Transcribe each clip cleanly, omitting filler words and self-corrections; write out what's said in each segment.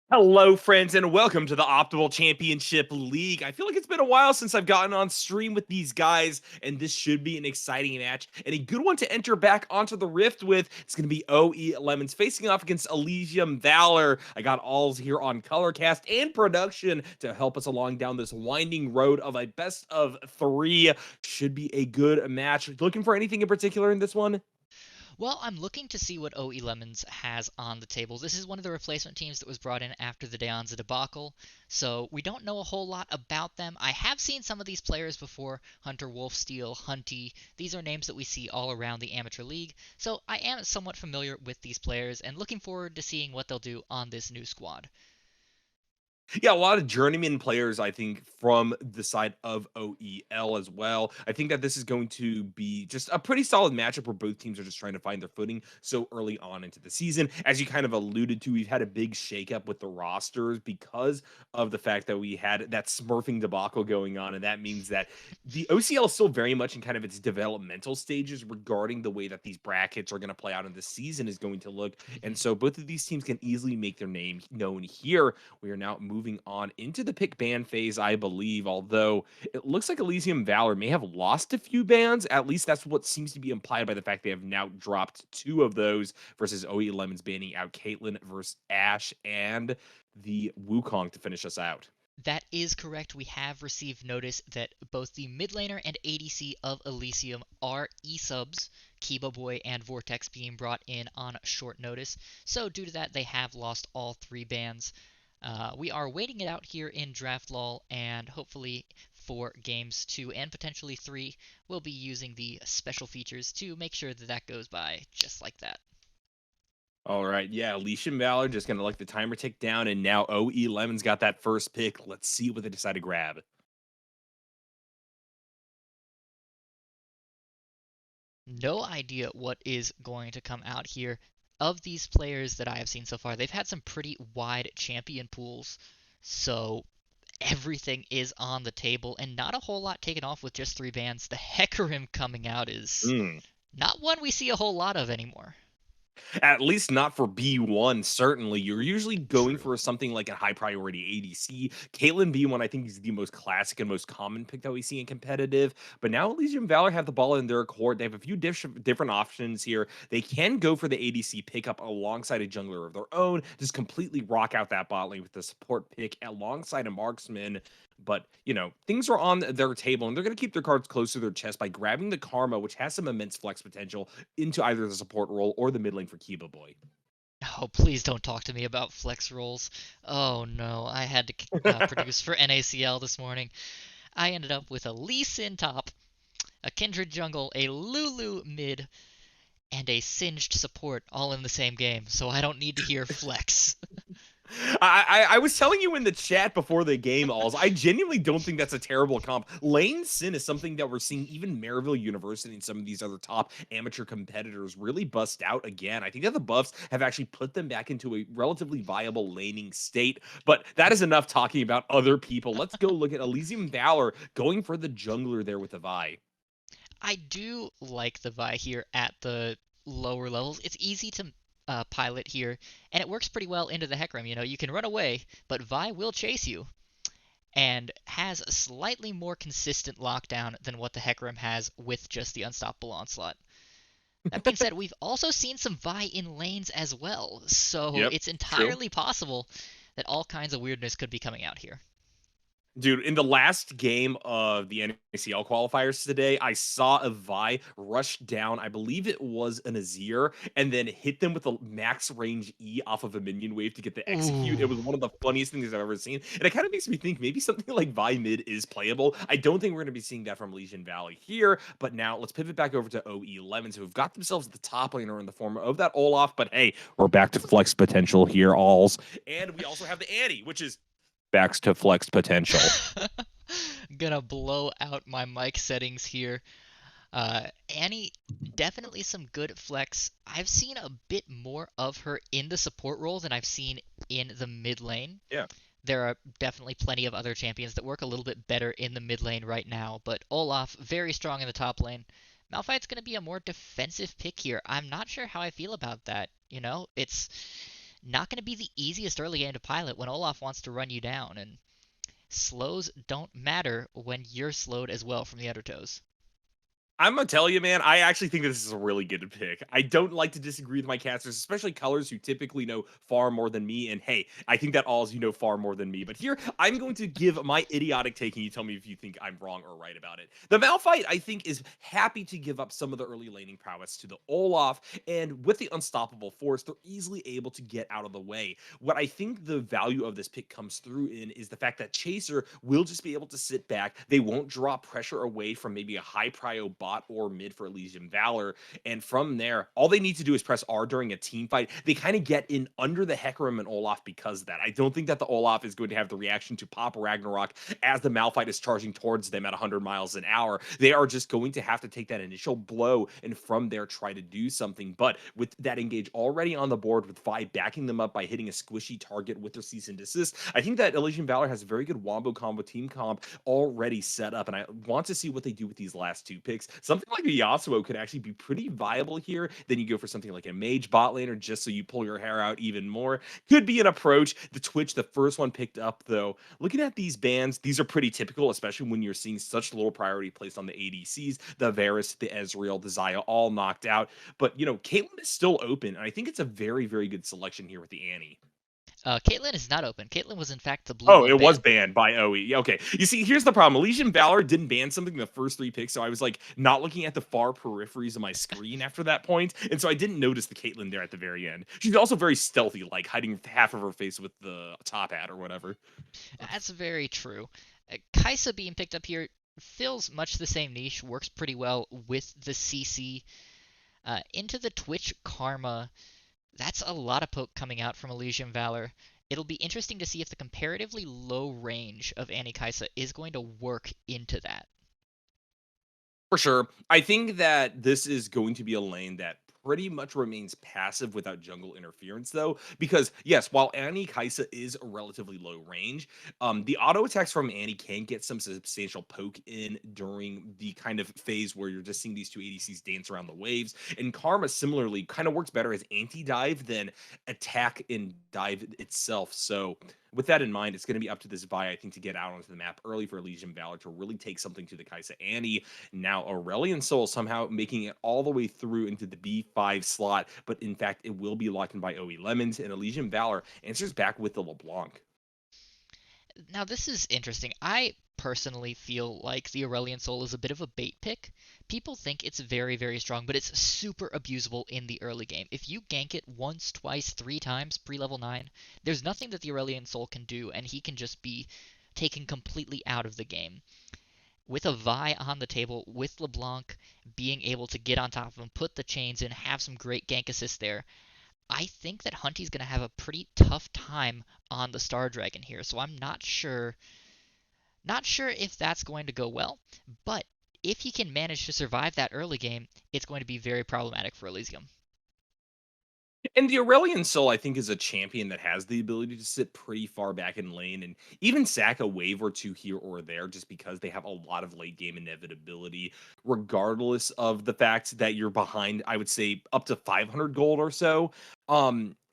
Hello, friends, and welcome to the Optimal Championship League. I feel like it's been a while since I've gotten on stream with these guys, and this should be an exciting match and a good one to enter back onto the Rift with. It's going to be OE Lemons facing off against Elysium Valor. I got Aulz here on Colorcast and production to help us along down this winding road of a best of three. Should be a good match. Looking for anything in particular in this one? Well, I'm looking to see what OE Lemons has on the table. This is one of the replacement teams that was brought in after the Anza Debacle, so we don't know a whole lot about them. I have seen some of these players before: Hunter Wolfsteel, Hunty. These are names that we see all around the amateur league, so I am somewhat familiar with these players and looking forward to seeing what they'll do on this new squad. Yeah, a lot of journeyman players, I think, from the side of OEL as well. I think that this is going to be just a pretty solid matchup where both teams are just trying to find their footing so early on into the season. As you kind of alluded to, we've had a big shakeup with the rosters because of the fact that we had that smurfing debacle going on. And that means that the OCL is still very much in kind of its developmental stages regarding the way that these brackets are going to play out in the season is going to look. And Mhm. so both of these teams can easily make their name known here. We are now moving on into the pick ban phase, I believe, although it looks like Elysium Valor may have lost a few bans. At least that's what seems to be implied by the fact they have now dropped two of those versus OE Lemons banning out Caitlyn versus Ash and the Wukong to finish us out. That is correct. We have received notice that both the mid laner and ADC of Elysium are E-subs, Kiba Boy and Vortex being brought in on short notice. So due to that, they have lost all three bans. We are waiting it out here in Draft Lull, and hopefully for games 2 and potentially 3, we'll be using the special features to make sure that that goes by just like that. All right, yeah, Elysium Valor just gonna let the timer tick down, and now OE Lemons got that first pick. Let's see what they decide to grab. No idea what is going to come out here. Of these players that I have seen so far, they've had some pretty wide champion pools, so everything is on the table, and not a whole lot taken off with just three bans. The Hecarim coming out is Hmm. not one we see a whole lot of anymore. At least not for B1, certainly. You're usually going True. for something like a high priority ADC. Caitlyn B1, I think, is the most classic and most common pick that we see in competitive. But now Elysium Valor have the ball in their court. They have a few different options here. They can go for the ADC pickup alongside a jungler of their own, just completely rock out that bot lane with the support pick alongside a marksman. But, things are on their table, and they're going to keep their cards close to their chest by grabbing the Karma, which has some immense flex potential into either the support role or the mid lane for Kiba Boy. Oh, please don't talk to me about flex rolls. Oh no, I had to produce for NACL this morning. I ended up with a Lee Sin top, a Kindred jungle, a Lulu mid, and a Singed support all in the same game, so I don't need to hear flex. I was telling you in the chat before the game, Alls. I genuinely don't think that's a terrible comp. Lane Sin is something that we're seeing even Maryville University and some of these other top amateur competitors really bust out again. I think that the buffs have actually put them back into a relatively viable laning state. But that is enough talking about other people. Let's go look at Elysium Valor going for the jungler there with the Vi. I do like the Vi here at the lower levels. It's easy to pilot here, and it works pretty well into the Hecarim. You can run away, but Vi will chase you, and has a slightly more consistent lockdown than what the Hecarim has with just the Unstoppable Onslaught. That being said, we've also seen some Vi in lanes as well, so Yep, it's true. entirely possible that all kinds of weirdness could be coming out here. Dude, in the last game of the NACL qualifiers today, I saw a Vi rush down, I believe it was an Azir, and then hit them with a max range E off of a minion wave to get the execute. It Ooh. was one of the funniest things I've ever seen. And it kind of makes me think maybe something like Vi mid is playable. I don't think we're going to be seeing that from Legion Valley here. But now let's pivot back over to OE Lemons, who have got themselves the top laner in the form of that Olaf. But hey, we're back to flex potential here, alls. And we also have the Annie, which is backs to flex potential. Gonna blow out my mic settings here. Annie, definitely some good flex. I've seen a bit more of her in the support role than I've seen in the mid lane. Yeah. There are definitely plenty of other champions that work a little bit better in the mid lane right now, but Olaf, very strong in the top lane. Malphite's going to be a more defensive pick here. I'm not sure how I feel about that. It's not going to be the easiest early game to pilot when Olaf wants to run you down, and slows don't matter when you're slowed as well from the undertows. I'm gonna tell you, man, I actually think this is a really good pick. I don't like to disagree with my casters, especially colors who typically know far more than me. And hey, I think that alls you know far more than me. But here, I'm going to give my idiotic take, and you tell me if you think I'm wrong or right about it. The Malphite, I think, is happy to give up some of the early laning prowess to the Olaf, and with the Unstoppable Force, they're easily able to get out of the way. What I think the value of this pick comes through in is the fact that Chaser will just be able to sit back. They won't draw pressure away from maybe a high prio bot or mid for Elysium Valor. And from there, all they need to do is press R during a team fight. They kind of get in under the Hecarim and Olaf because of that. I don't think that the Olaf is going to have the reaction to pop Ragnarok as the Malphite is charging towards them at 100 miles an hour. They are just going to have to take that initial blow and from there try to do something. But with that engage already on the board with Vi backing them up by hitting a squishy target with their cease and desist, I think that Elysian Valor has a very good wombo combo team comp already set up. And I want to see what they do with these last two picks. Something like a Yasuo could actually be pretty viable here. Then you go for something like a mage bot laner just so you pull your hair out even more. Could be an approach. The Twitch, the first one picked up though. Looking at these bans, these are pretty typical, especially when you're seeing such little priority placed on the ADCs, the Varus, the Ezreal, the Xayah all knocked out. But Caitlyn is still open, and I think it's a very, very good selection here with the Annie. Caitlyn is not open. Caitlyn was in fact the blue Oh, buff it was ban. banned by OE. Yeah, okay. You see, here's the problem. Elysian Valor didn't ban something in the first three picks, so I was like not looking at the far peripheries of my screen after that point, and so I didn't notice the Caitlyn there at the very end. She's also very stealthy, like hiding half of her face with the top hat or whatever. That's very true. Kaisa being picked up here fills much the same niche, works pretty well with the CC. Into the Twitch Karma, that's a lot of poke coming out from Elysium Valor. It'll be interesting to see if the comparatively low range of Annie Kaisa is going to work into that. For sure. I think that this is going to be a lane that pretty much remains passive without jungle interference, though, because yes, while Annie Kaisa is a relatively low range, the auto attacks from Annie can get some substantial poke in during the kind of phase where you're just seeing these two ADCs dance around the waves. And Karma similarly kind of works better as anti-dive than attack and dive itself. So with that in mind, it's going to be up to this Vi, I think, to get out onto the map early for Elysian Valor to really take something to the Kaisa Annie. Now, Aurelion Sol somehow making it all the way through into the B5 slot, but in fact, it will be locked in by OE Lemons, and Elysian Valor answers back with the LeBlanc. Now, this is interesting. I personally feel like the Aurelion Soul is a bit of a bait pick. People think it's very, very strong, but it's super abusable in the early game. If you gank it once, twice, three times pre-level 9, there's nothing that the Aurelion Soul can do, and he can just be taken completely out of the game. With a Vi on the table, with LeBlanc being able to get on top of him, put the chains in, have some great gank assists there, I think that Hunty's going to have a pretty tough time on the Star Dragon here, so I'm not sure if that's going to go well, but if he can manage to survive that early game, it's going to be very problematic for Elysium. And the Aurelion Soul, I think, is a champion that has the ability to sit pretty far back in lane and even sack a wave or two here or there just because they have a lot of late game inevitability, regardless of the fact that you're behind, I would say, up to 500 gold or so.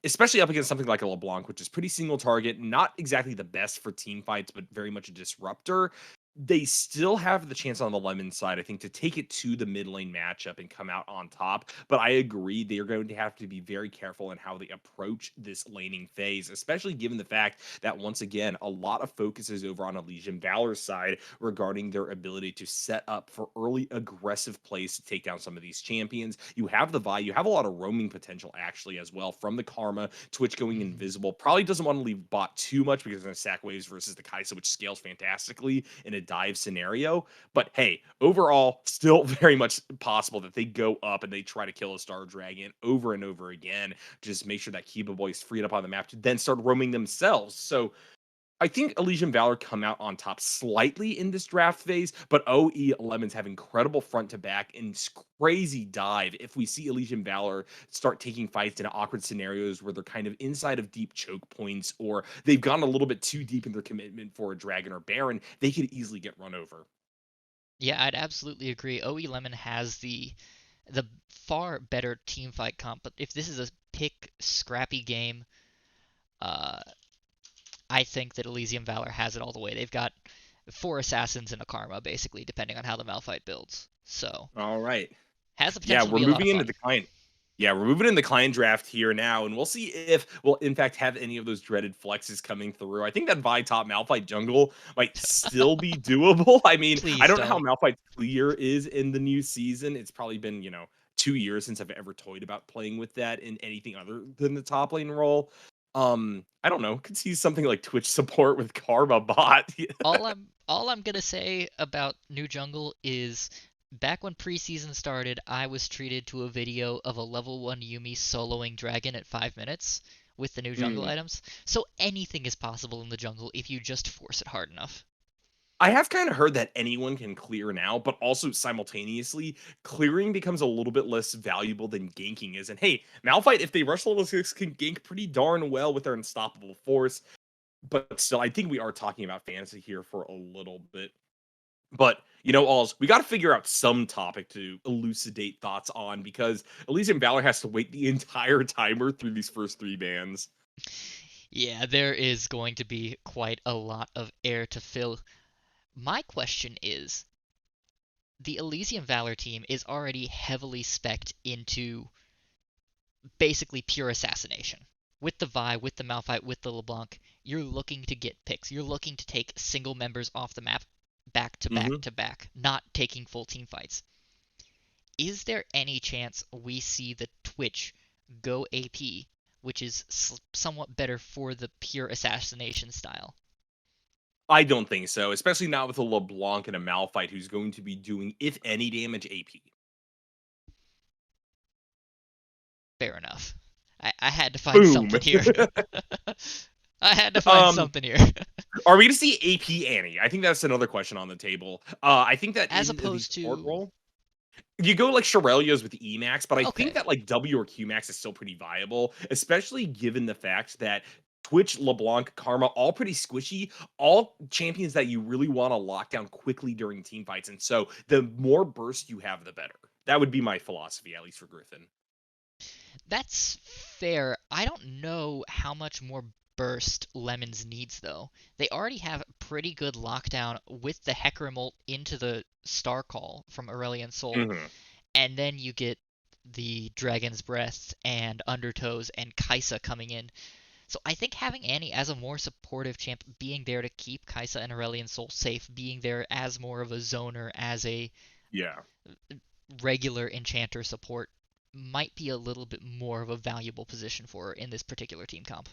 Especially up against something like a LeBlanc, which is pretty single target, not exactly the best for team fights, but very much a disruptor. They still have the chance on the lemon side, I think, to take it to the mid lane matchup and come out on top. But I agree they are going to have to be very careful in how they approach this laning phase, especially given the fact that once again, a lot of focus is over on Elysian Valor's side regarding their ability to set up for early aggressive plays to take down some of these champions. You have the Vi, you have a lot of roaming potential actually as well from the Karma, Twitch going Mhm. invisible. Probably doesn't want to leave bot too much because of the sack waves versus the Kaisa, which scales fantastically in a dive scenario. But hey, overall, still very much possible that they go up and they try to kill a Star Dragon over and over again. Just make sure that Kiba Boy is freed up on the map to then start roaming themselves. So I think Elysian Valor come out on top slightly in this draft phase, but OE Lemons have incredible front to back and crazy dive. If we see Elysian Valor start taking fights in awkward scenarios where they're kind of inside of deep choke points or they've gone a little bit too deep in their commitment for a Dragon or Baron, they could easily get run over. Yeah, I'd absolutely agree. OE Lemon has the far better team fight comp, but if this is a pick scrappy game, Uh, I think that Elysium Valor has it all the way. They've got 4 assassins and a karma, basically, depending on how the Malphite builds. So, All right. has the Yeah, potential to we're be a lot of moving into fun. the client. Yeah, we're moving in the client draft here now, and we'll see if we'll in fact have any of those dreaded flexes coming through. I think that Vi top Malphite jungle might still be doable. I mean, I Please don't know how don't. Malphite clear is in the new season. It's probably been, 2 years since I've ever toyed about playing with that in anything other than the top lane role. I don't know. Could see something like Twitch support with Karma bot. All I'm gonna say about New Jungle is back when preseason started, I was treated to a video of a level 1 Yuumi soloing Dragon at 5 minutes with the new jungle Mm. items. So anything is possible in the jungle if you just force it hard enough. I have kind of heard that anyone can clear now, but also simultaneously, clearing becomes a little bit less valuable than ganking is. And hey, Malphite, if they rush level 6, can gank pretty darn well with their unstoppable force. But still, I think we are talking about fantasy here for a little bit. But Alls, we got to figure out some topic to elucidate thoughts on because Elysium Valor has to wait the entire timer through these first 3 bans. Yeah, there is going to be quite a lot of air to fill. My question is, the Elysium Valor team is already heavily specced into basically pure assassination. With the Vi, with the Malphite, with the LeBlanc, you're looking to get picks. You're looking to take single members off the map back to back Hmm. to back, not taking full team fights. Is there any chance we see the Twitch go AP, which is somewhat better for the pure assassination style? I don't think so, especially not with a LeBlanc and a Malphite who's going to be doing, if any, damage AP. Fair enough. I had to find Boom. something here. I had to find um, something here. are we going to see AP Annie? I think that's another question on the table. I think that As in the opposed support to. role, you go like Shirelios with Emax, but I think Okay. that like W or Qmax is still pretty viable, especially given the fact that Twitch, LeBlanc, Karma, all pretty squishy, all champions that you really want to lock down quickly during team fights. And so the more burst you have, the better. That would be my philosophy, at least for Griffin. That's fair. I don't know how much more burst Lemons needs, though. They already have pretty good lockdown with the Hecarim ult into the Star Call from Aurelion Sol, Hmm. and then you get the Dragon's Breath and Undertows and Kaisa coming in. So I think having Annie as a more supportive champ, being there to keep Kaisa and Aurelion Sol safe, being there as more of a zoner, as a Yeah. regular enchanter support might be a little bit more of a valuable position for her in this particular team comp.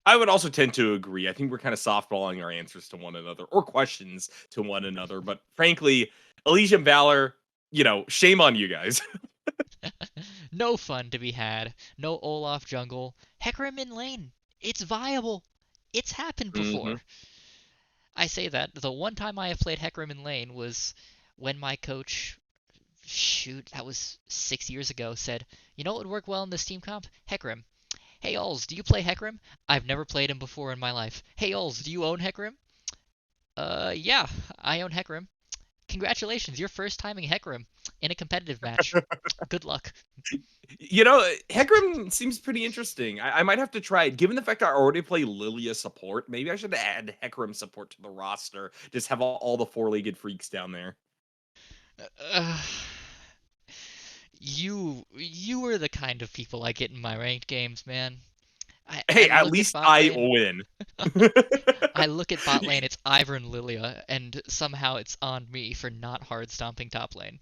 I would also tend to agree. I think we're kind of softballing our answers to one another or questions to one another. But frankly, Elysium Valor, shame on you guys. No fun to be had. No Olaf jungle. Hecarim in lane. It's viable. It's happened Hmm. before. I say that. The one time I have played Hecarim in lane was when my coach, shoot, that was 6 years ago, said, you know what would work well in this team comp? Hecarim. Hey, Aulz, do you play Hecarim? I've never played him before in my life. Hey, Aulz, do you own Hecarim? Yeah, I own Hecarim. Congratulations, you're first timing Hecarim in a competitive match. Good luck. Hecarim seems pretty interesting. I might have to try it. Given the fact I already play Lilia support, maybe I should add Hecarim support to the roster. Just have all the four-legged freaks down there. Uh, you are the kind of people I get in my ranked games, man. I Hey, at look at least bot I lane. win. I look at bot lane, it's Ivern and Lilia, and somehow it's on me for not hard stomping top lane.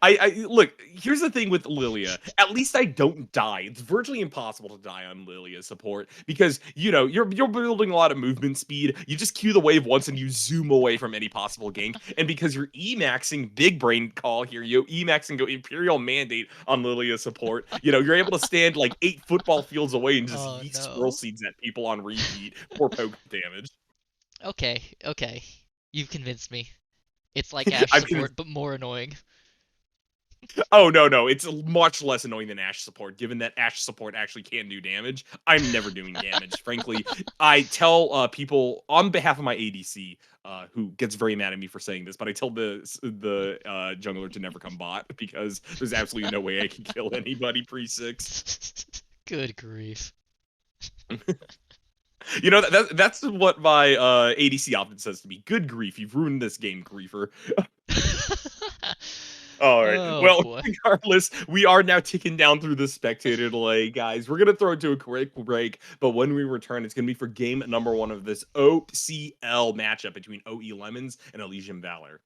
I look. Here's the thing with Lilia. At least I don't die. It's virtually impossible to die on Lilia support because you're building a lot of movement speed. You just Q the wave once and you zoom away from any possible gank. And because you're emaxing big brain call here, you emax and go Imperial Mandate on Lilia support. You're able to stand like 8 football fields away and just Oh yeet squirrel no. seeds at people on repeat for poke damage. Okay, okay. You've convinced me. It's like Ash I'm gonna support, but more annoying. Oh no, it's much less annoying than Ash support, given that Ash support actually can do damage. I'm never doing damage. Frankly, I tell people on behalf of my ADC, who gets very mad at me for saying this, but I tell the jungler to never come bot because there's absolutely no way I can kill anybody pre-6. Good grief. You know, that's what my ADC often says to me. Good grief, you've ruined this game, griefer. All right. Oh Well, boy. regardless, we are now ticking down through the spectator delay, guys. We're gonna throw it to a quick break, but when we return, it's gonna be for game number 1 of this OCL matchup between OE Lemons and Elysium Valor.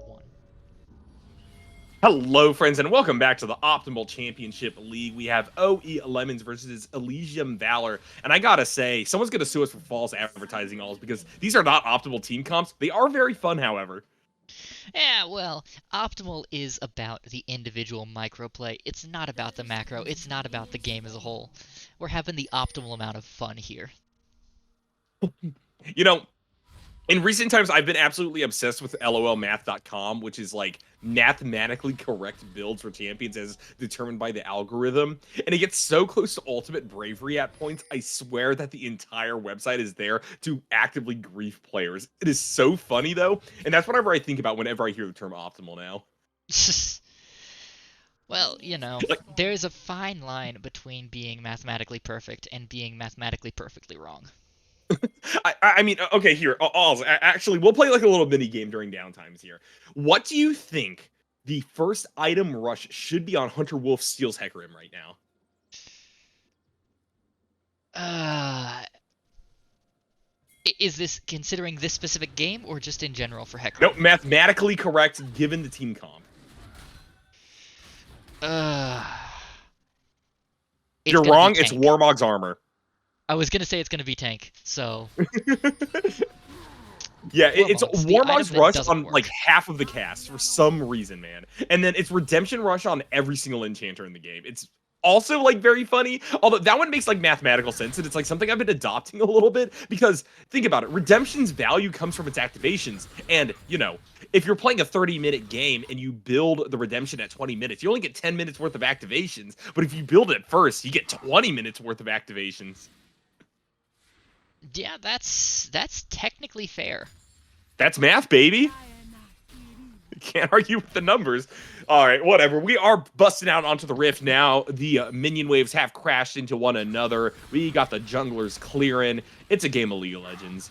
One. Hello, friends, and welcome back to the Optimal Championship League. We have OE Lemons versus Elysium Valor. And I gotta say, someone's gonna sue us for false advertising, Aulz, because these are not optimal team comps. They are very fun, however. Yeah, well, optimal is about the individual microplay. It's not about the macro. It's not about the game as a whole. We're having the optimal amount of fun here. You know, in recent times, I've been absolutely obsessed with LOLmath.com, which is like mathematically correct builds for champions as determined by the algorithm. And it gets so close to ultimate bravery at points, I swear that the entire website is there to actively grief players. It is so funny, though. And that's whatever I think about whenever I hear the term optimal now. Well, Like, there's a fine line between being mathematically perfect and being mathematically perfectly wrong. I mean, okay, here, actually, we'll play like a little mini game during downtimes here. What do you think the first item rush should be on Hunter Wolf Steel's Hecarim right now? Is this considering this specific game or just in general for Hecarim? Nope, mathematically correct given the team comp. It's You're gonna be wrong, it's tank. Warmog's armor. I was gonna say it's gonna be tank, so Yeah, it's Warmogs, the item Warmog's that rush doesn't on work. like half of the cast for some reason, man. And then it's Redemption Rush on every single enchanter in the game. It's also like very funny, although that one makes like mathematical sense, and it's like something I've been adopting a little bit because think about it, Redemption's value comes from its activations, and you know, if you're playing a 30-minute game and you build the Redemption at 20 minutes, you only get 10 minutes worth of activations, but if you build it first, you get 20 minutes worth of activations. Yeah, that's technically fair. That's math, baby. Can't argue with the numbers. All right, whatever. We are busting out onto the rift now. The minion waves have crashed into one another. We got the junglers clearing. It's a game of League of Legends.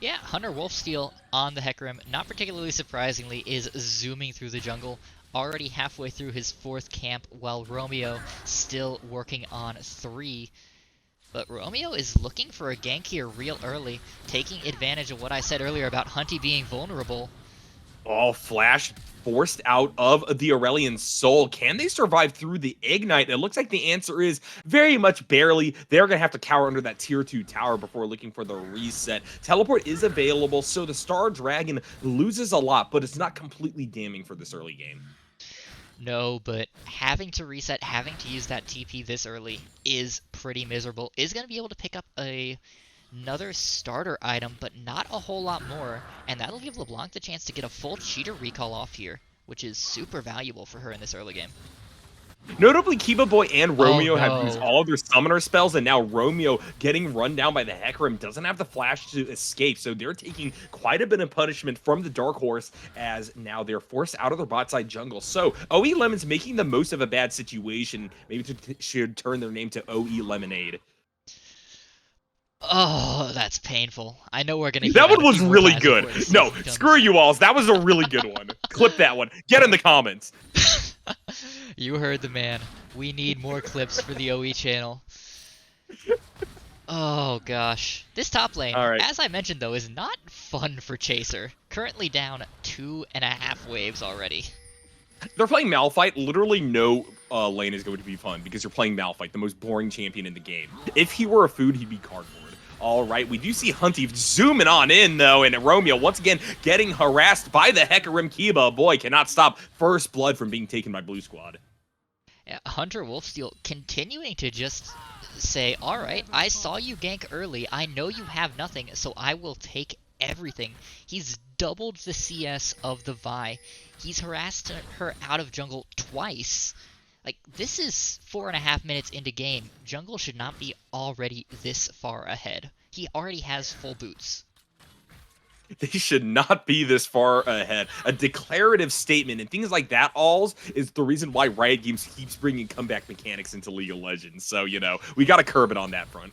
Yeah, Hunter Wolfsteal on the Hecarim, not particularly surprisingly, is zooming through the jungle, already halfway through his 4th camp, while Romeo still working on 3. But Romeo is looking for a gank here real early, taking advantage of what I said earlier about Hunty being vulnerable. Oh, Flash forced out of the Aurelion Soul. Can they survive through the Ignite? It looks like the answer is very much barely. They're going to have to cower under that tier 2 tower before looking for the reset. Teleport is available, so the Star Dragon loses a lot, but it's not completely damning for this early game. No, but having to reset, having to use that TP this early is pretty miserable. Is going to be able to pick up another starter item, but not a whole lot more, and that'll give LeBlanc the chance to get a full cheater recall off here, which is super valuable for her in this early game. Notably, Kiba Boy and Romeo have used no. all of their summoner spells, and now Romeo getting run down by the Hecarim doesn't have the flash to escape, so they're taking quite a bit of punishment from the Dark Horse as now they're forced out of their bot side jungle. So OE Lemon's making the most of a bad situation. Maybe should turn their name to OE Lemonade. Oh, that's painful. I know we're gonna hear That one a was few more really times good. before the No, season comes. screw you alls. That was a really good one. Clip that one. Get in the comments. You heard the man. We need more clips for the OE channel. Oh gosh. This top lane, All right. as I mentioned though, is not fun for Chaser. Currently down 2.5 waves already. They're playing Malphite. Literally no lane is going to be fun because you're playing Malphite, the most boring champion in the game. If he were a food, he'd be cardboard. All right, we do see Hunty zooming on in, though, and Romeo once again getting harassed by the Hecarim Kiba. Boy, cannot stop First Blood from being taken by Blue Squad. Yeah, Hunter Wolfsteal continuing to just say, alright, I saw you gank early, I know you have nothing, so I will take everything. He's doubled the CS of the Vi. He's harassed her out of jungle twice. Like, this is 4.5 minutes into game. Jungle should not be already this far ahead. He already has full boots. They should not be this far ahead. A declarative statement and things like that, Aulz, is the reason why Riot Games keeps bringing comeback mechanics into League of Legends. So, you know, we got to curb it on that front.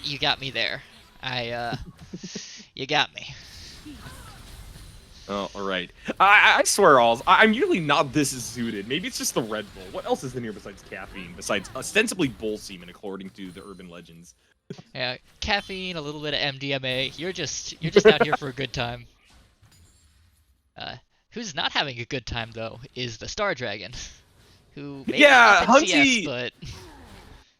You got me there. You got me. Oh, all right. I swear, Aulz, I'm usually not this suited. Maybe it's just the Red Bull. What else is in here besides caffeine? Besides ostensibly bull semen, according to the urban legends. Yeah, caffeine, a little bit of MDMA. You're just out here for a good time. Who's not having a good time though is the Star Dragon, who maybe Yeah, up in Hunty. CS, but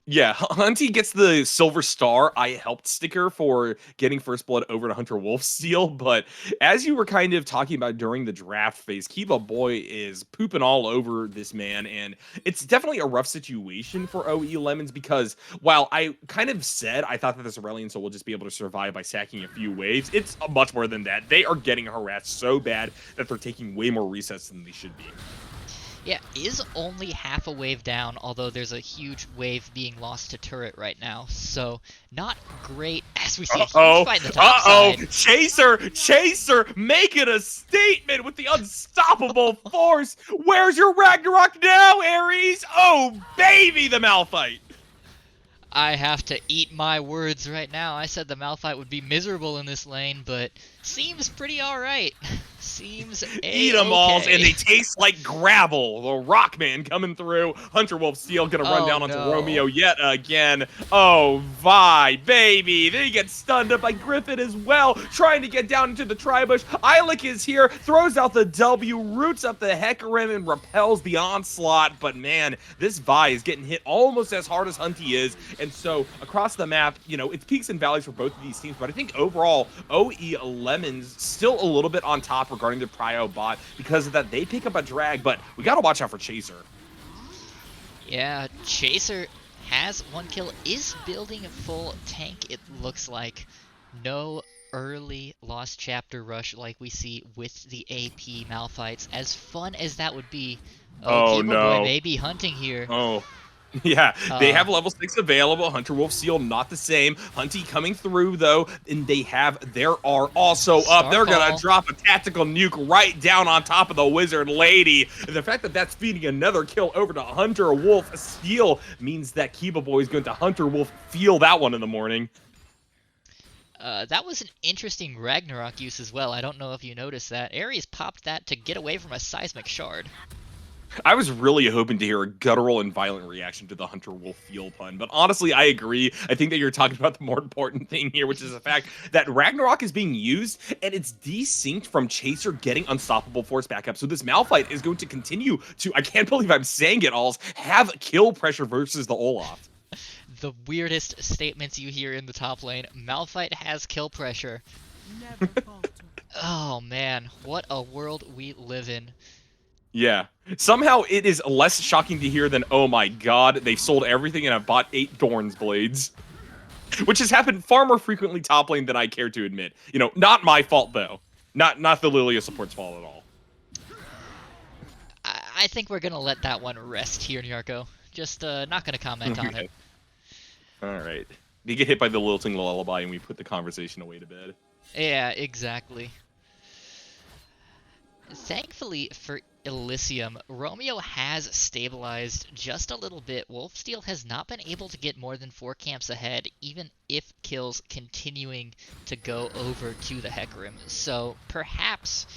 Yeah, Hunty gets the silver star I helped sticker for getting First Blood over to Hunter Wolfsteal, but as you were kind of talking about during the draft phase, Kiba Boy is pooping all over this man, and it's definitely a rough situation for OE Lemons because while I kind of said I thought that this Aurelion Soul will just be able to survive by sacking a few waves, it's much more than that. They are getting harassed so bad that they're taking way more resets than they should be. yeah, is only half a wave down, although there's a huge wave being lost to turret right now, so not great as we see a huge fight in the top side. Chaser, making a statement with the unstoppable force. Where's your Ragnarok now, Ares? Oh, baby, the Malphite. I have to eat my words right now. I said the Malphite would be miserable in this lane, but seems pretty alright. Seems Eat them all, and a-okay. they taste like gravel. The Rockman coming through. Hunter Wolf Steel gonna run Oh down onto no. Romeo yet again. Oh, Vi, baby. Then he gets stunned up by Griffin as well, trying to get down into the Tribush. Eilic is here, throws out the W, roots up the Hecarim, and repels the onslaught. But man, this Vi is getting hit almost as hard as Hunty is. And so across the map, you know, it's peaks and valleys for both of these teams. But I think overall, OE Lemons still a little bit on top regarding the Prio bot because of that. They pick up a drag, but we got to watch out for Chaser. Yeah, Chaser has 1 kill, is building a full tank, it looks like. No early Lost Chapter rush like we see with the AP Malphites. As fun as that would be, oh, Oh, Kiba Boy no. may be hunting here. Oh. Yeah, they Uh, have level 6 available. Hunter Wolf Seal, not the same. Hunty coming through, though, and they have their R also up. They're going to drop a tactical nuke right down on top of the Wizard Lady. And the fact that that's feeding another kill over to Hunter Wolf Steel means that Kiba Boy is going to Hunter Wolf feel that one in the morning. That was an interesting Ragnarok use as well. I don't know if you noticed that. Ares popped that to get away from a seismic shard. I was really hoping to hear a guttural and violent reaction to the Hunter Wolf Feel pun, but honestly, I agree. I think that you're talking about the more important thing here, which is the fact that Ragnarok is being used, and it's desynced from Chaser getting Unstoppable Force back up. So this Malphite is going to continue to, I can't believe I'm saying it, Aulz, have kill pressure versus the Olaf. The weirdest statements you hear in the top lane. Malphite has kill pressure. Oh man, what a world we live in. Yeah. Somehow it is less shocking to hear than, oh my god, they sold everything and I've bought 8 Dorn's Blades. Which has happened far more frequently top lane than I care to admit. You know, not my fault though. Not the Lilia support's fault at all. I think we're gonna let that one rest here, Nyarko. Just not gonna comment on it. Alright. You get hit by the lilting lullaby and we put the conversation away to bed. Yeah, exactly. Thankfully for Elysium, Romeo has stabilized just a little bit. Wolfsteal has not been able to get more than 4 camps ahead, even if kills continuing to go over to the Hecarim. So perhaps,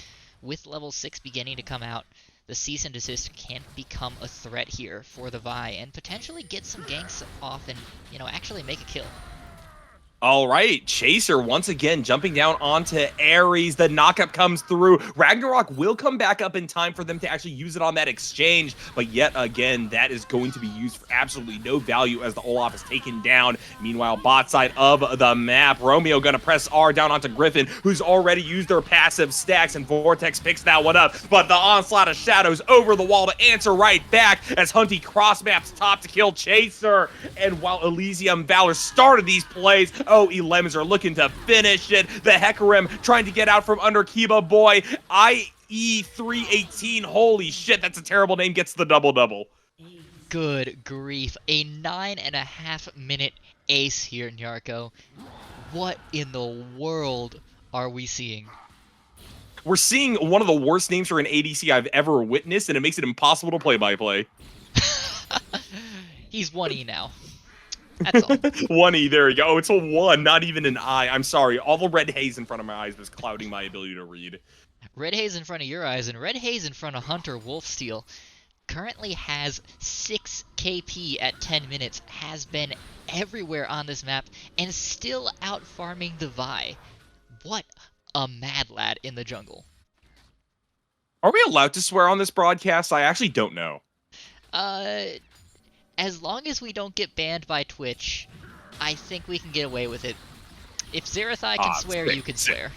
with level 6 beginning to come out, the cease and desist can become a threat here for the Vi, and potentially get some ganks off and, you know, actually make a kill. All right, Chaser once again jumping down onto Ares. The knockup comes through. Ragnarok will come back up in time for them to actually use it on that exchange, but yet again, that is going to be used for absolutely no value as the Olaf is taken down. Meanwhile, bot side of the map, Romeo gonna press R down onto Griffin, who's already used their passive stacks, and Vortex picks that one up, but the onslaught of shadows over the wall to answer right back as Hunty cross maps top to kill Chaser. And while Elysium Valor started these plays, OE Lemons are looking to finish it. The Hecarim trying to get out from under Kiba Boy. IE318, holy shit, that's a terrible name, gets the double-double. Good grief. A 9.5 minute ace here, Nyarko. What in the world are we seeing? We're seeing one of the worst names for an ADC I've ever witnessed, and it makes it impossible to play-by-play. He's 1E now. That's all. 1E, there you go. Oh, it's a 1, not even an I. I'm sorry. All the red haze in front of my eyes was clouding my ability to read. Red haze in front of your eyes, and red haze in front of Hunter Wolfsteal. Currently has 6 KP at 10 minutes, has been everywhere on this map, and still out farming the Vi. What a mad lad in the jungle. Are we allowed to swear on this broadcast? I actually don't know. As long as we don't get banned by Twitch, I think we can get away with it. If Zerathai can swear, you can swear.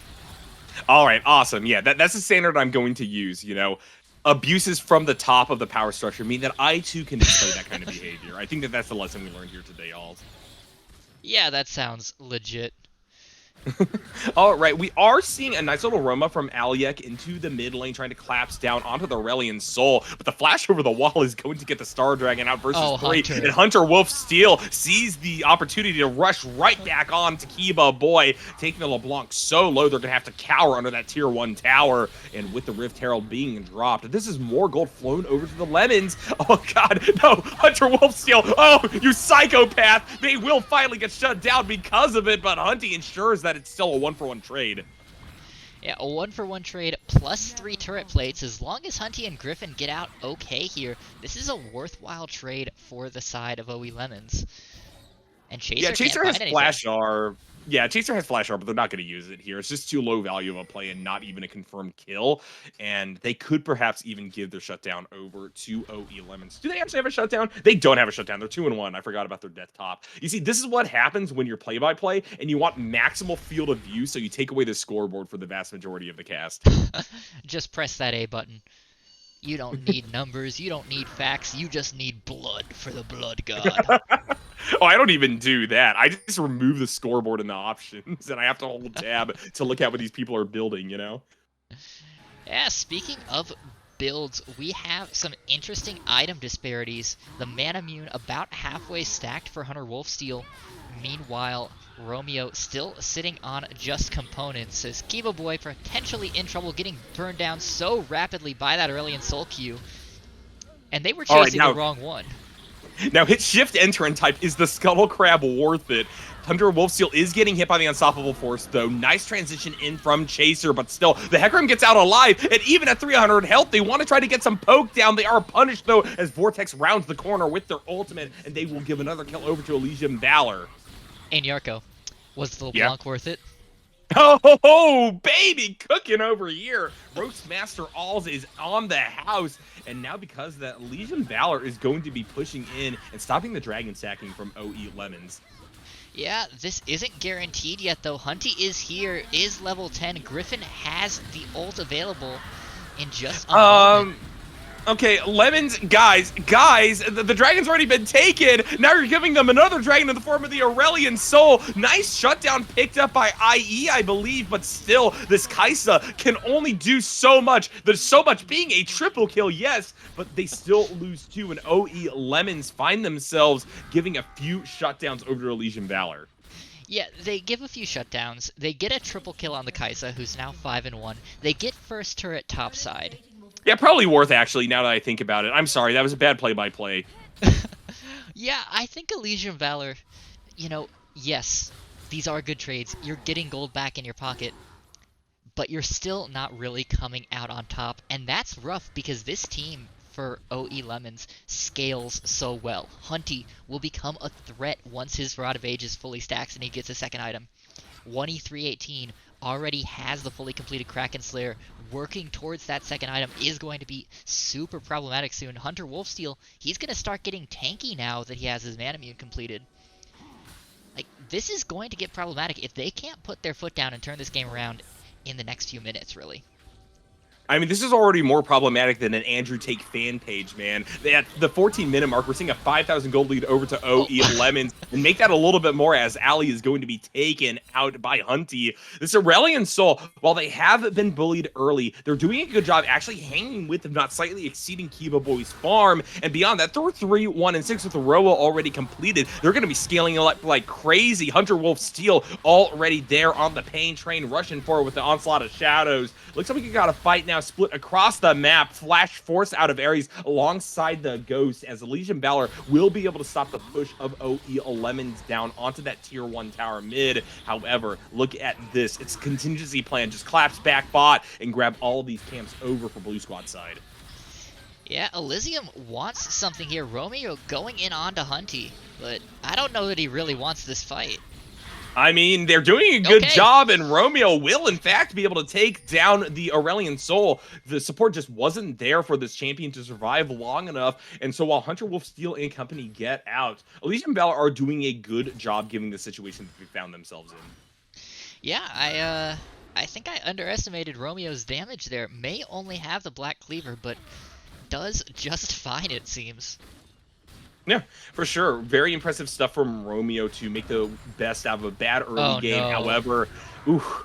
All right, awesome. Yeah, that's the standard I'm going to use, you know. Abuses from the top of the power structure mean that I, too, can display that kind of behavior. I think that that's the lesson we learned here today, Aulz. Yeah, that sounds legit. All right, we are seeing a nice little Roma from Alyek into the mid lane, trying to collapse down onto the Aurelion Soul, but the flash over the wall is going to get the Star Dragon out versus 3, Hunter. and Hunter Wolf Steel sees the opportunity to rush right back on to Kiba Boy, taking the LeBlanc so low they're going to have to cower under that tier 1 tower, and with the Rift Herald being dropped, this is more gold flown over to the Lemons. Oh god, no, Hunter Wolf Steel, oh, you psychopath, they will finally get shut down because of it, but Hunty ensures that it's still a 1-for-1 trade. Yeah, a 1-for-1 trade plus 3 turret plates. As long as Hunty and Griffin get out okay here, this is a worthwhile trade for the side of OE Lemons. And Yeah, Chaser can't Chaser has find anything. Flash R. Yeah, Chaser has Flash R, but they're not going to use it here. It's just too low value of a play and not even a confirmed kill. And they could perhaps even give their shutdown over to OE Lemons. Do they actually have a shutdown? They don't have a shutdown. They're 2-1. I forgot about their death top. You see, this is what happens when you're play-by-play and you want maximal field of view, so you take away the scoreboard for the vast majority of the cast. Just press that A button. You don't need numbers, you don't need facts, you just need blood for the blood god. Oh, I don't even do that. I just remove the scoreboard in the options, and I have to hold tab to look at what these people are building, you know? Yeah, speaking of builds, we have some interesting item disparities. The Manamune about halfway stacked for Hunter Wolfsteal. Meanwhile, Romeo still sitting on just components, as Kiba Boy potentially in trouble getting burned down so rapidly by that Aurelion Soul Q. And they were chasing the wrong one. Now, hit shift enter and type, is the Scuttle Crab worth it? Hunter Wolfsteal is getting hit by the Unstoppable Force, though. Nice transition in from Chaser, but still, the Hecarim gets out alive, and even at 300 health, they want to try to get some poke down. They are punished, though, as Vortex rounds the corner with their ultimate, and they will give another kill over to Elysium Valor. Hey, Nyarko, was the LeBlanc worth it? Oh, baby, cooking over here. Roastmaster Aulz is on the house. And now because that Elysium Valor is going to be pushing in and stopping the dragon stacking from OE Lemons. Yeah, this isn't guaranteed yet, though. Hunty is here, is level 10. Griffin has the ult available in just a moment. Okay, Lemons, guys, the dragon's already been taken. Now you're giving them another dragon in the form of the Aurelion Soul. Nice shutdown picked up by IE, I believe, but still, this Kaisa can only do so much. There's so much being a triple kill, yes, but they still lose two, and OE Lemons find themselves giving a few shutdowns over to Elysium Valor. Yeah, they give a few shutdowns. They get a triple kill on the Kaisa, who's now 5-1. They get first turret topside. Yeah, probably worth, actually, now that I think about it. I'm sorry, that was a bad play-by-play. Yeah, I think Elysium Valor, you know, yes, these are good trades. You're getting gold back in your pocket, but you're still not really coming out on top. And that's rough because this team for OE Lemons scales so well. Hunty will become a threat once his Rod of Age is fully stacked and he gets a second item. 1E318 already has the fully completed Kraken Slayer. Working towards that second item is going to be super problematic soon. Hunter Wolfsteal, he's going to start getting tanky now that he has his Manamune completed. Like, this is going to get problematic if they can't put their foot down and turn this game around in the next few minutes, really. I mean, this is already more problematic than an Andrew Take fan page, man. At the 14-minute mark, we're seeing a 5,000 gold lead over to OE Lemons, and make that a little bit more as Ali is going to be taken out by Hunty. This Aurelion Soul, while they have been bullied early, they're doing a good job actually hanging with, if not slightly exceeding Kiba Boy's farm. And beyond that, they're 3, 1, and 6 with Roa already completed. They're going to be scaling like crazy. Hunter Wolfsteal already there on the pain train, rushing forward with the onslaught of shadows. Looks like we got a fight now split across the map. Flash Force out of Ares alongside the Ghost, as Elysium Valor will be able to stop the push of OE Lemons down onto that tier 1 tower mid. However, look at this. It's contingency plan. Just collapse back bot and grab all of these camps over for Blue Squad side. Yeah, Elysium wants something here. Romeo going in onto Hunty, but I don't know that he really wants this fight. I mean, they're doing a good job, and Romeo will, in fact, be able to take down the Aurelion Soul. The support just wasn't there for this champion to survive long enough, and so while Hunter Wolfsteal and company get out, Elysium Valor are doing a good job given the situation that they found themselves in. Yeah, I think I underestimated Romeo's damage there. May only have the Black Cleaver, but does just fine, it seems. Yeah, for sure. Very impressive stuff from Romeo to make the best out of a bad early game. No. However,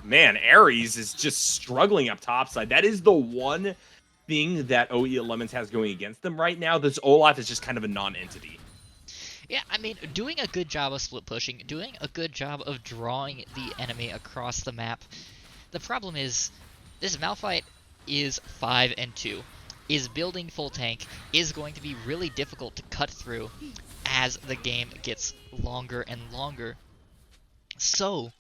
man, Ares is just struggling up topside. That is the one thing that OE Lemons has going against them right now. This Olaf is just kind of a non-entity. Yeah, I mean, doing a good job of split pushing, doing a good job of drawing the enemy across the map. The problem is, this Malphite is 5-2. Is building full tank, is going to be really difficult to cut through as the game gets longer and longer. So,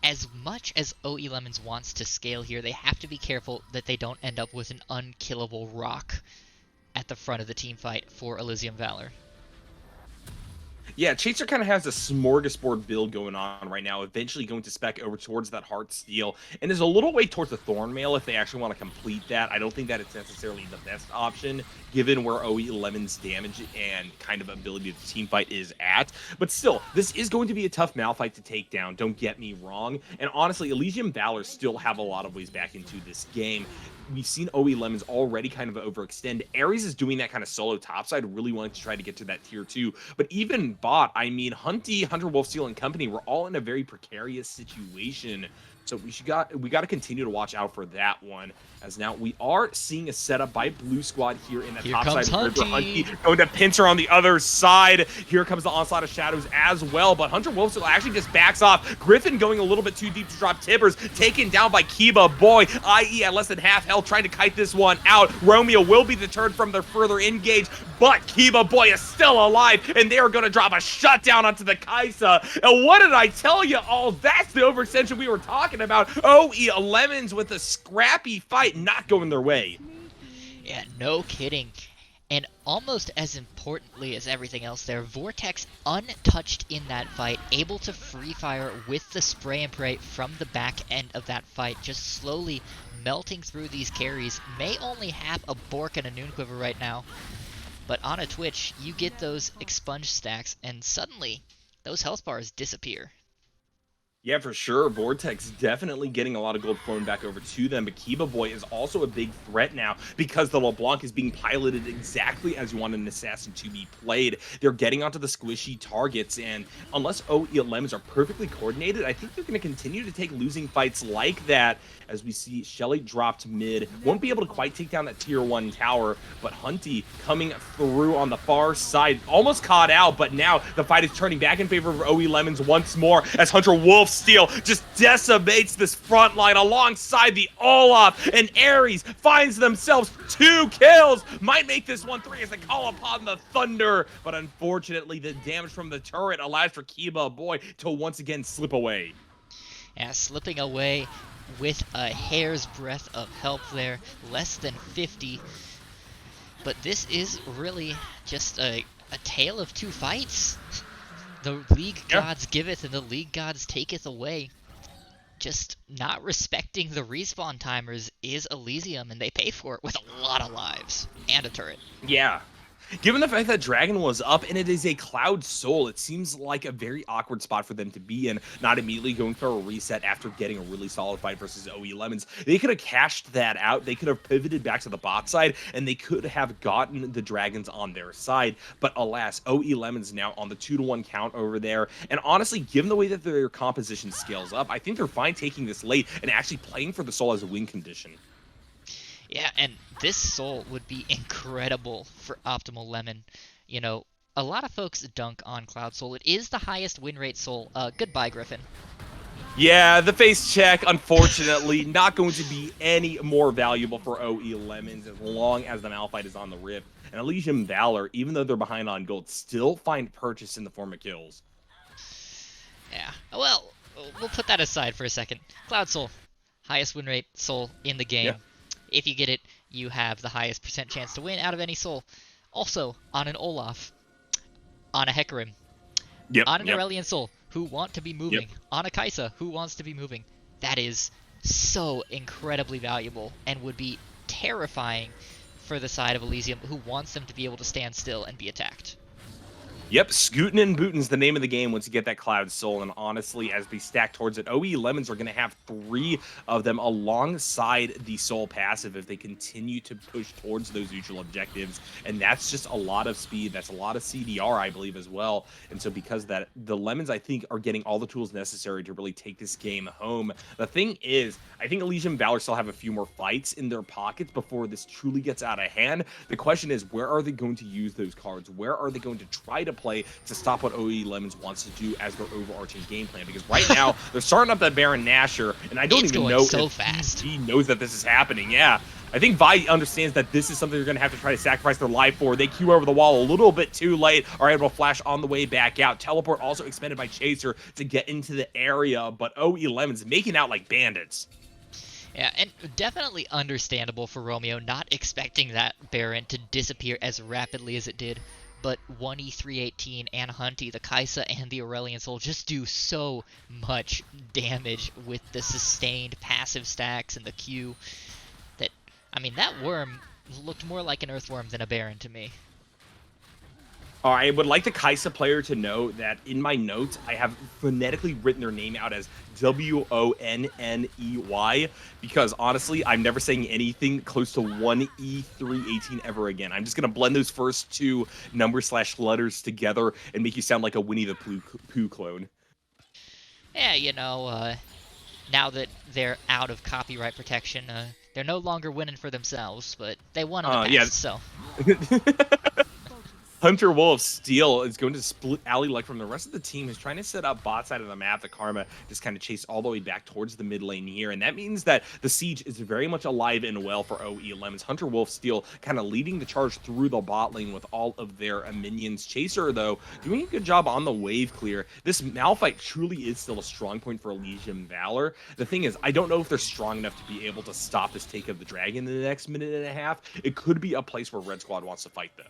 as much as OE Lemons wants to scale here, they have to be careful that they don't end up with an unkillable rock at the front of the team fight for Elysium Valor. Yeah, Chaser kind of has a smorgasbord build going on right now, eventually going to spec over towards that Heart Steel, and is a little way towards the Thorn Mail if they actually want to complete that. I don't think that it's necessarily the best option, given where OE Lemon's damage and kind of ability to team fight is at. But still, this is going to be a tough Malphite to take down, don't get me wrong. And honestly, Elysium Valor still have a lot of ways back into this game. We've seen OE Lemons already kind of overextend. Ares is doing that kind of solo topside, really wanting to try to get to that tier 2. But even bot, I mean, Hunty, Hunter, Wolfsteal, and company were all in a very precarious situation. So we got to continue to watch out for that one. As now we are seeing a setup by Blue Squad here in the top side. Hunty going to pincer on the other side. Here comes the onslaught of shadows as well. But Hunter Wolfsteal actually just backs off. Griffin going a little bit too deep to drop Tibbers. Taken down by Kiba Boy. IE at less than half health, trying to kite this one out. Romeo will be deterred from their further engage. But Kiba Boy is still alive. And they are going to drop a shutdown onto the Kaisa. And what did I tell you all? That's the overextension we were talking about. OE Lemons with a scrappy fight not going their way. Yeah, no kidding. And almost as importantly as everything else there, Vortex untouched in that fight, able to free fire with the spray and pray from the back end of that fight, just slowly melting through these carries. May only have a Bork and a Noon Quiver right now, but on a Twitch, you get those expunge stacks, and suddenly those health bars disappear. Yeah, for sure. Vortex definitely getting a lot of gold flowing back over to them, but Kiba Boy is also a big threat now because the LeBlanc is being piloted exactly as you want an assassin to be played. They're getting onto the squishy targets, and unless OE Lemons are perfectly coordinated, I think they're going to continue to take losing fights like that. As we see Shelly dropped mid, won't be able to quite take down that tier 1 tower, but Hunty coming through on the far side, almost caught out, but now the fight is turning back in favor of OE Lemons once more as Hunter Wolfsteal just decimates this front line alongside the Olaf, and Ares finds themselves 2 kills. Might make this 1-3 as they call upon the Thunder, but unfortunately the damage from the turret allows for Kiba Boy to once again slip away. Yeah, slipping away with a hair's breadth of help there, less than 50. But this is really just a tale of 2 fights. The League Gods giveth and the League Gods taketh away. Just not respecting the respawn timers is Elysium, and they pay for it with a lot of lives and a turret. Yeah. Given the fact that Dragon was up and it is a Cloud Soul, it seems like a very awkward spot for them to be in, not immediately going for a reset after getting a really solid fight versus OE Lemons. They could have cashed that out, they could have pivoted back to the bot side, and they could have gotten the Dragons on their side, but alas, OE Lemons now on the 2-1 count over there, and honestly, given the way that their composition scales up, I think they're fine taking this late and actually playing for the Soul as a win condition. Yeah, and this Soul would be incredible for Optimal Lemon. You know, a lot of folks dunk on Cloud Soul. It is the highest win rate Soul. Goodbye, Griffin. Yeah, the face check, unfortunately, not going to be any more valuable for OE Lemons as long as the Malphite is on the Rift. And Elysium Valor, even though they're behind on gold, still find purchase in the form of kills. Yeah, well, we'll put that aside for a second. Cloud Soul, highest win rate Soul in the game. Yeah. If you get it, you have the highest % chance to win out of any Soul. Also, on an Olaf, on a Hecarim, on an Aurelian Soul, who want to be moving, on a Kaisa, who wants to be moving. That is so incredibly valuable and would be terrifying for the side of Elysium, who wants them to be able to stand still and be attacked. Yep, Scootin' and Bootin's the name of the game once you get that Cloud Soul, and honestly, as they stack towards it, OE Lemons are going to have 3 of them alongside the Soul passive if they continue to push towards those neutral objectives, and that's just a lot of speed, that's a lot of CDR, I believe, as well, and so because of that, the Lemons, I think, are getting all the tools necessary to really take this game home. The thing is, I think Elysium Valor still have a few more fights in their pockets before this truly gets out of hand. The question is, where are they going to use those cards? Where are they going to try to play to stop what OE Lemons wants to do as their overarching game plan? Because right now they're starting up that Baron Nashor, and I don't even know so if fast. he knows that this is happening. Yeah, I think Vi understands that this is something they're going to have to try to sacrifice their life for. They queue over the wall a little bit too late, are able to flash on the way back out. Teleport also expended by Chaser to get into the area, but OE Lemons making out like bandits. Yeah, and definitely understandable for Romeo not expecting that Baron to disappear as rapidly as it did. But 1E318 and Hunty, the Kaisa and the Aurelion Soul just do so much damage with the sustained passive stacks and the Q that, I mean, that worm looked more like an Earthworm than a Baron to me. I would like the Kaisa player to know that in my notes, I have phonetically written their name out as Wonney, because honestly, I'm never saying anything close to 1E318 ever again. I'm just going to blend those first two numbers/letters together and make you sound like a Winnie the Pooh clone. Yeah, you know, now that they're out of copyright protection, they're no longer winning for themselves, but they won in the past, Yeah. so... Hunter Wolf Steel is going to split alley like from the rest of the team, who's trying to set up bot side of the map. The Karma just kind of chased all the way back towards the mid lane here, and that means that the siege is very much alive and well for OE Lemons. Hunter Wolf Steel kind of leading the charge through the bot lane with all of their minions. Chaser, though, doing a good job on the wave clear. This Malphite truly is still a strong point for Elysium Valor. The thing is, I don't know if they're strong enough to be able to stop this take of the dragon in the next minute and a half. It could be a place where Red Squad wants to fight, though.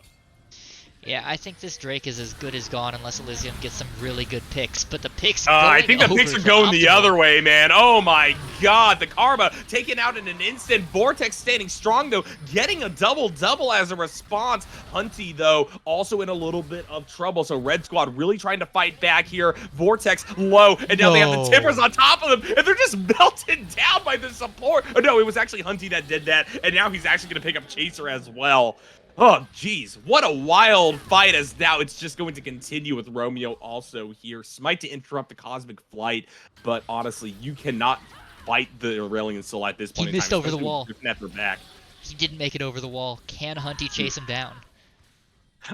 Yeah, I think this Drake is as good as gone unless Elysium gets some really good picks. But the picks I think the picks are going the other way, man. Oh my god, the Karma taken out in an instant. Vortex standing strong, though, getting a double-double as a response. Hunty, though, also in a little bit of trouble. So Red Squad really trying to fight back here. Vortex low, and now they have the Tippers on top of them, and they're just melted down by the support. Oh no, it was actually Hunty that did that, and now he's actually going to pick up Chaser as well. Oh, geez. What a wild fight, as now it's just going to continue with Romeo also here. Smite to interrupt the Cosmic Flight, but honestly, you cannot fight the Aurelion Soul at this point in time. He missed over the wall. At their back. He didn't make it over the wall. Can Hunty chase him down?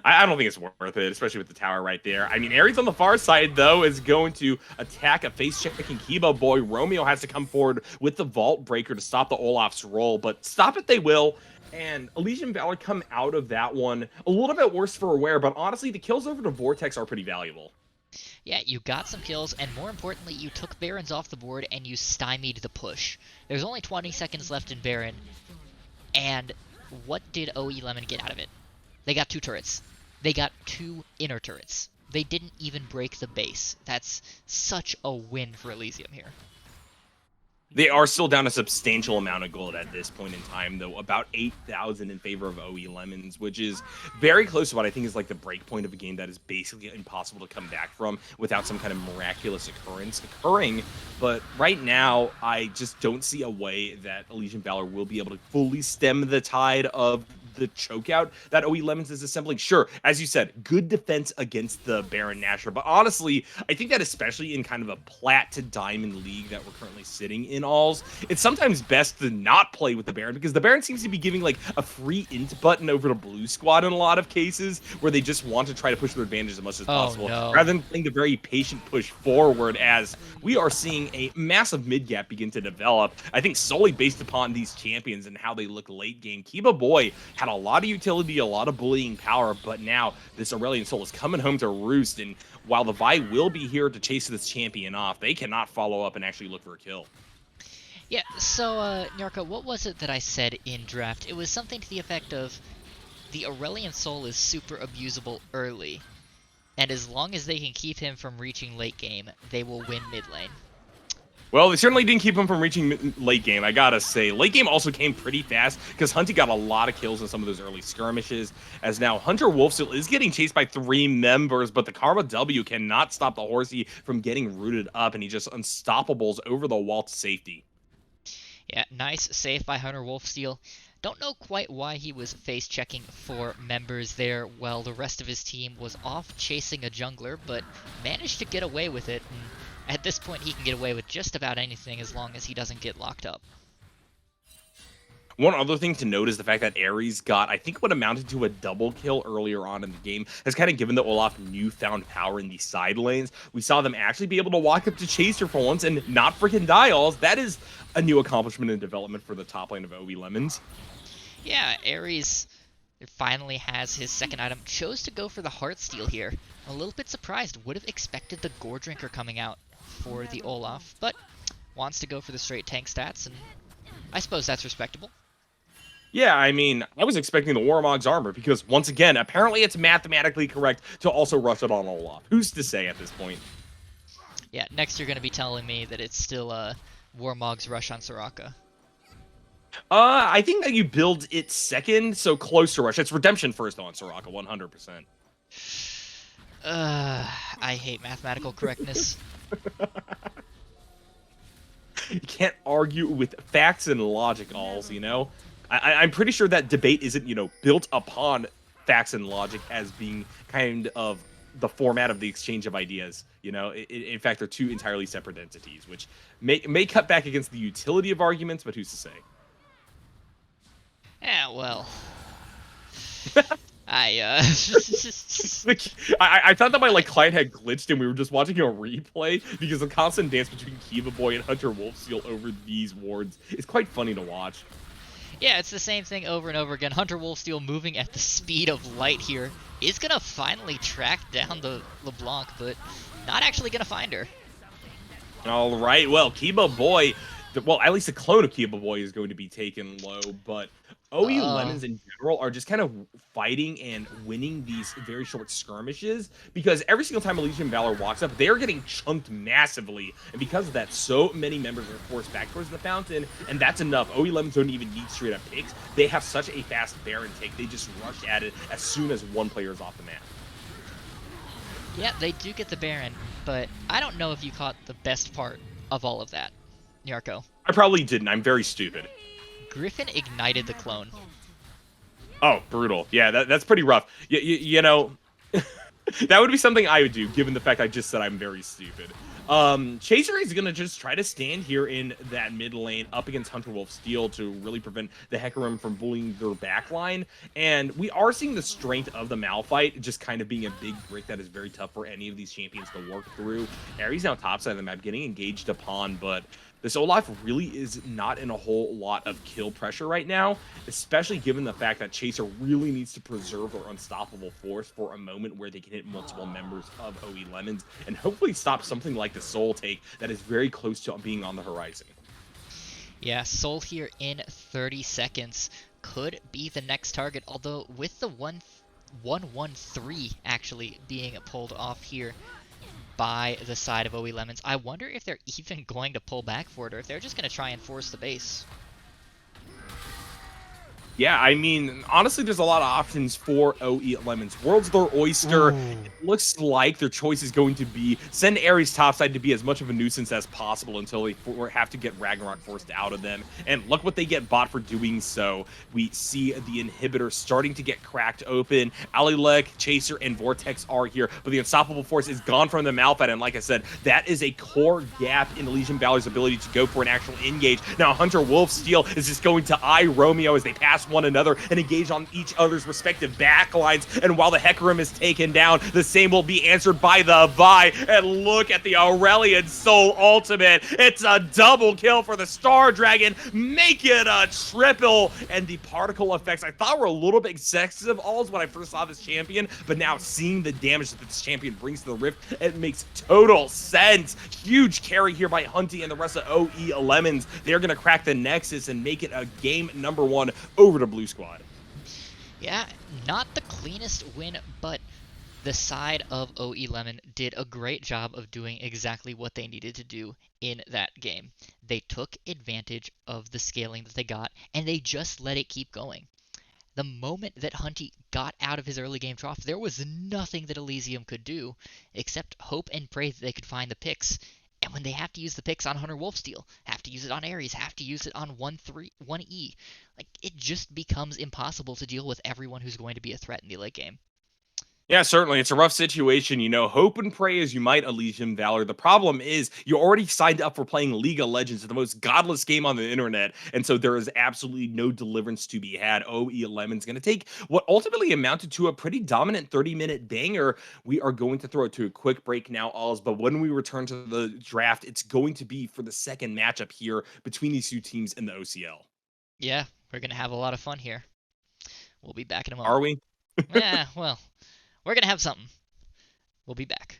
I don't think it's worth it, especially with the tower right there. I mean, Ares on the far side, though, is going to attack a face-checking Kiba boy. Romeo has to come forward with the Vault Breaker to stop the Olaf's roll, but stop it they will. And Elysium Valor come out of that one a little bit worse for wear, but honestly, the kills over to Vortex are pretty valuable. Yeah, you got some kills, and more importantly, you took Barons off the board and you stymied the push. There's only 20 seconds left in Baron, and what did OE Lemon get out of it? They got 2 turrets. They got 2 inner turrets. They didn't even break the base. That's such a win for Elysium here. They are still down a substantial amount of gold at this point in time, though, about 8,000 in favor of OE Lemons, which is very close to what I think is like the break point of a game that is basically impossible to come back from without some kind of miraculous occurrence occurring. But right now, I just don't see a way that Elysium Valor will be able to fully stem the tide of the chokeout that OE Lemons is assembling. Sure, as you said, good defense against the Baron Nashor, but honestly, I think that especially in kind of a plat to diamond league that we're currently sitting in Aulz, it's sometimes best to not play with the Baron, because the Baron seems to be giving like a free int button over to Blue Squad in a lot of cases, where they just want to try to push their advantage as much as possible, rather than playing the very patient push forward, as we are seeing a massive mid gap begin to develop. I think solely based upon these champions and how they look late game. Kiba Boy had a lot of utility, a lot of bullying power, but now this Aurelion Soul is coming home to roost, and while the Vi will be here to chase this champion off, they cannot follow up and actually look for a kill. Yeah, so, Nyarko, what was it that I said in draft? It was something to the effect of, the Aurelion Soul is super abusable early, and as long as they can keep him from reaching late game, they will win mid lane. Well, they certainly didn't keep him from reaching late game, I gotta say. Late game also came pretty fast, because Hunty got a lot of kills in some of those early skirmishes, as now Hunter Wolfstill is getting chased by 3 members, but the Karma W cannot stop the Horsey from getting rooted up, and he just unstoppables over the wall to safety. Yeah, nice save by Hunter Wolfsteal. Don't know quite why he was face-checking 4 members there while the rest of his team was off chasing a jungler, but managed to get away with it, and at this point he can get away with just about anything as long as he doesn't get locked up. One other thing to note is the fact that Ares got, I think, what amounted to a double kill earlier on in the game, has kind of given the Olaf newfound power in the side lanes. We saw them actually be able to walk up to Chaser for once and not freaking die Aulz. That is a new accomplishment in development for the top lane of OE Lemons. Yeah, Ares finally has his second item. Chose to go for the Heartsteel here. A little bit surprised. Would have expected the Gore Drinker coming out for the Olaf, but wants to go for the straight tank stats, and I suppose that's respectable. Yeah, I mean, I was expecting the Warmog's armor because, once again, apparently it's mathematically correct to also rush it on Olaf. Who's to say at this point? Yeah, next you're going to be telling me that it's still Warmog's rush on Soraka. I think that you build it second, so close to rush. It's redemption first on Soraka, 100%. I hate mathematical correctness. You can't argue with facts and logic, Aulz, you know? I'm pretty sure that debate isn't, built upon facts and logic as being kind of the format of the exchange of ideas. In fact, they're two entirely separate entities, which may cut back against the utility of arguments, but who's to say? Yeah, well, I I thought that my client had glitched and we were just watching a replay because the constant dance between Kiva Boy and Hunter Wolfsteal over these wards is quite funny to watch. Yeah, it's the same thing over and over again. Hunter Wolfsteal moving at the speed of light here is gonna finally track down the LeBlanc, but not actually gonna find her. All right, well, Kiba Boy, well, at least the clone of Kiba Boy is going to be taken low, but OE Lemons in general are just kind of fighting and winning these very short skirmishes because every single time Elysium Valor walks up, they're getting chunked massively. And because of that, so many members are forced back towards the fountain, and that's enough. OE Lemons don't even need straight up picks. They have such a fast Baron take. They just rush at it as soon as one player is off the map. Yeah, they do get the Baron, but I don't know if you caught the best part of all of that, Nyarko. I probably didn't. I'm very stupid. Griffin ignited the clone. Oh, brutal. Yeah, that's pretty rough. You know, that would be something I would do, given the fact I just said I'm very stupid. Chaser is going to just try to stand here in that mid lane up against Hunter Wolf Steel to really prevent the Hecarim from bullying their backline. And we are seeing the strength of the Malphite just kind of being a big brick that is very tough for any of these champions to work through. Ares now topside of the map, getting engaged upon, but this Olaf really is not in a whole lot of kill pressure right now, especially given the fact that Chaser really needs to preserve their unstoppable force for a moment where they can hit multiple members of OE Lemons and hopefully stop something like the Soul Take that is very close to being on the horizon. Yeah, Soul here in 30 seconds could be the next target, although with the 1-1-3 actually being pulled off here by the side of OE Lemons, I wonder if they're even going to pull back for it or if they're just going to try and force the base. Yeah, I mean, honestly, there's a lot of options for OE Lemons. World's their oyster. Ooh. It looks like their choice is going to be send Ares topside to be as much of a nuisance as possible until they have to get Ragnarok forced out of them. And look what they get bought for doing so. We see the inhibitor starting to get cracked open. Alilek, Chaser, and Vortex are here, but the unstoppable force is gone from the Malphite. And like I said, that is a core gap in Elysium Valor's ability to go for an actual engage. Now, Hunter Wolfsteal is just going to eye Romeo as they pass one another and engage on each other's respective backlines. And while the Hecarim is taken down, the same will be answered by the Vi. And look at the Aurelian Soul ultimate. It's a double kill for the Star Dragon. Make it a triple. And the particle effects I thought were a little bit excessive, Aulz, when I first saw this champion, but now seeing the damage that this champion brings to the Rift, it makes total sense. Huge carry here by Hunty and the rest of OE Lemons. They're going to crack the Nexus and make it a game number 1 over to Blue Squad. Yeah, not the cleanest win, but the side of OE Lemon did a great job of doing exactly what they needed to do in that game. They took advantage of the scaling that they got, and they just let it keep going. The moment that Hunty got out of his early game trough, there was nothing that Elysium could do except hope and pray that they could find the picks. And when they have to use the picks on Hunter Wolfsteal, have to use it on Ares, have to use it on 1-3-1E, like it just becomes impossible to deal with everyone who's going to be a threat in the late game. Yeah, certainly. It's a rough situation. Hope and pray as you might, Elysium Valor. The problem is you already signed up for playing League of Legends, the most godless game on the internet. And so there is absolutely no deliverance to be had. OE Lemon's going to take what ultimately amounted to a pretty dominant 30-minute banger. We are going to throw it to a quick break now, Alls. But when we return to the draft, it's going to be for the second matchup here between these two teams in the OCL. Yeah, We're going to have a lot of fun here. We'll be back in a Are moment. we? Yeah, well, we're going to have something. We'll be back.